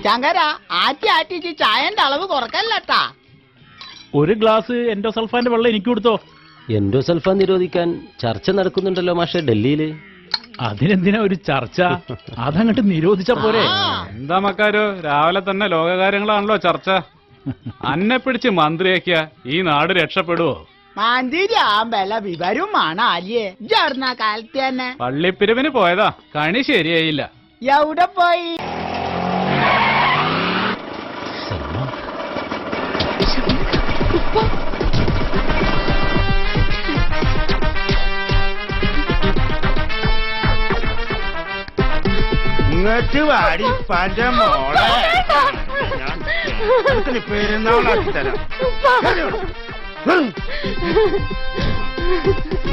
ശങ്കര ആറ്റി ആറ്റിച്ച് ചായന്റെ അളവ് കുറക്കല്ലട്ടാ. ഒരു ഗ്ലാസ് എൻഡോസൾഫാന്റെ വെള്ളം എനിക്ക് കൊടുത്തോ. എൻഡോസൾഫാൻ നിരോധിക്കാൻ ചർച്ച നടക്കുന്നുണ്ടല്ലോ മാഷെ ഡൽഹിയില്. അതിനെന്തിനാ ഒരു ചർച്ച? അതങ്ങോട്ട് നിരോധിച്ച പോരെ. എന്താ മക്കാരോ, രാവിലെ തന്നെ ലോകകാര്യങ്ങളാണല്ലോ ചർച്ച. അന്നെ പിടിച്ച് മന്ത്രിയാക്കിയ ഈ നാട് രക്ഷപ്പെടുവോ? മന്ത്രി ആമ്പല വിവരമാണ് ആലിയെ. ചേർന്ന കാലത്ത് തന്നെ പള്ളിപ്പിരിവിന് പോയതാ, കണി ശരിയായില്ല. എവിടെ പോയി? ഇങ്ങോട്ട് വാടി പന്റെ മോളെ, പെരുന്നാളാക്കി തരാം.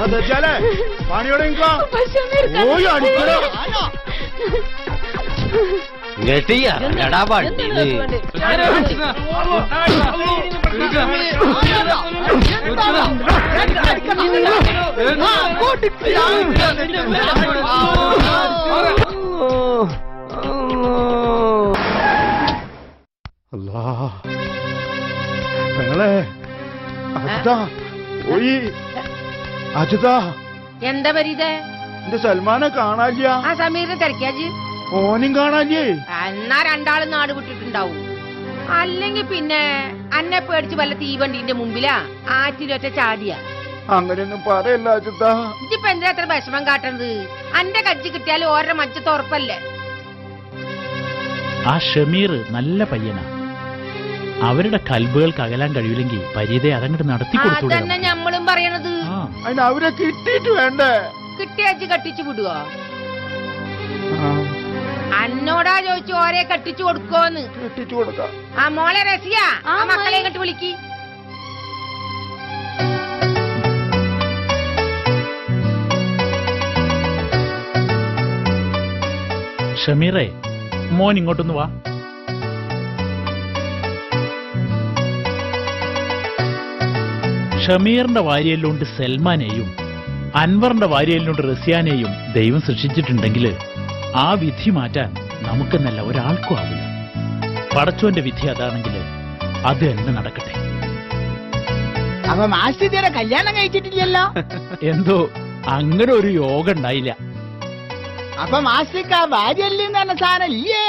അതെ പണിയോടെ പോയി അടിക്കണോ? പെങ്ങളെ അജിതാ പോയി. അജിതാ എന്താ പരീതേ? എന്റെ സൽമാനെ കാണാനില്ല. ആ സമീറിനെ തിരക്കാജി ഓനും കാണാനില്ലേ? എന്നാ രണ്ടാളും നാട് വിട്ടിട്ടുണ്ടാവും. അല്ലെങ്കിൽ പിന്നെ അന്നെ പേടിച്ച് വല്ല തീവണ്ടീന്റെ മുമ്പിലാ ആറ്റിലൊറ്റ ചാടിയ. അങ്ങനെയൊന്നും പറയല്ല അജിതാ. ഇജിപ്പോ എന്തിനാ അത്ര വിഷമം കാട്ടണത്? അന്റെ കജ്ജി കിട്ടിയാലും ഓരോ മജ്ജത്ത് ഉറപ്പല്ലേ. ആ ഷമീർ നല്ല പയ്യനാ. അവരുടെ കൽബുകൾക്ക് അകലാൻ കഴിയില്ലെങ്കിൽ പരീതെ അതങ്ങോട്ട് നടത്തി കൊടുത്തു. അതന്നെ ഞമ്മളും പറയണത്. അതിന് അവരെ കിട്ടിയിട്ട് വേണ്ടേ? കിട്ടിയാച്ച് കെട്ടിച്ചു വിടുവോ? അന്നോടാ ചോദിച്ചു ഓരെ കെട്ടിച്ചു കൊടുക്കോന്ന്. കെട്ടിച്ചു കൊടുക്കാം. ആ മോളെ റസിയ, ആ മക്കളെ ഇങ്ങോട്ട് വിളിക്ക്. ഷമീറെ, മോൻ ഇങ്ങോട്ടൊന്ന് വാ. ഷമീറിന്റെ വാരിയല്ലോണ്ട് സൽമാനെയും അൻവറിന്റെ വാരിയല്ലോണ്ട് റസിയാനെയും ദൈവം സൃഷ്ടിച്ചിട്ടുണ്ടെങ്കിൽ ആ വിധി മാറ്റാൻ നമുക്കെന്നല്ല ഒരാൾക്കും ആവില്ല. പടച്ചോന്റെ വിധി അതാണെങ്കിൽ അത് തന്നെ നടക്കട്ടെ. അപ്പൊ മാസ്തിയുടെ കല്യാണം കഴിച്ചിട്ടില്ലല്ലോ? എന്തോ അങ്ങനെ ഒരു യോഗം ഉണ്ടായില്ല. അപ്പൊ മാസ്തിക്ക് ആ ഭാര്യല്ലേ തന്നെ സാധനം ഇല്ലേ?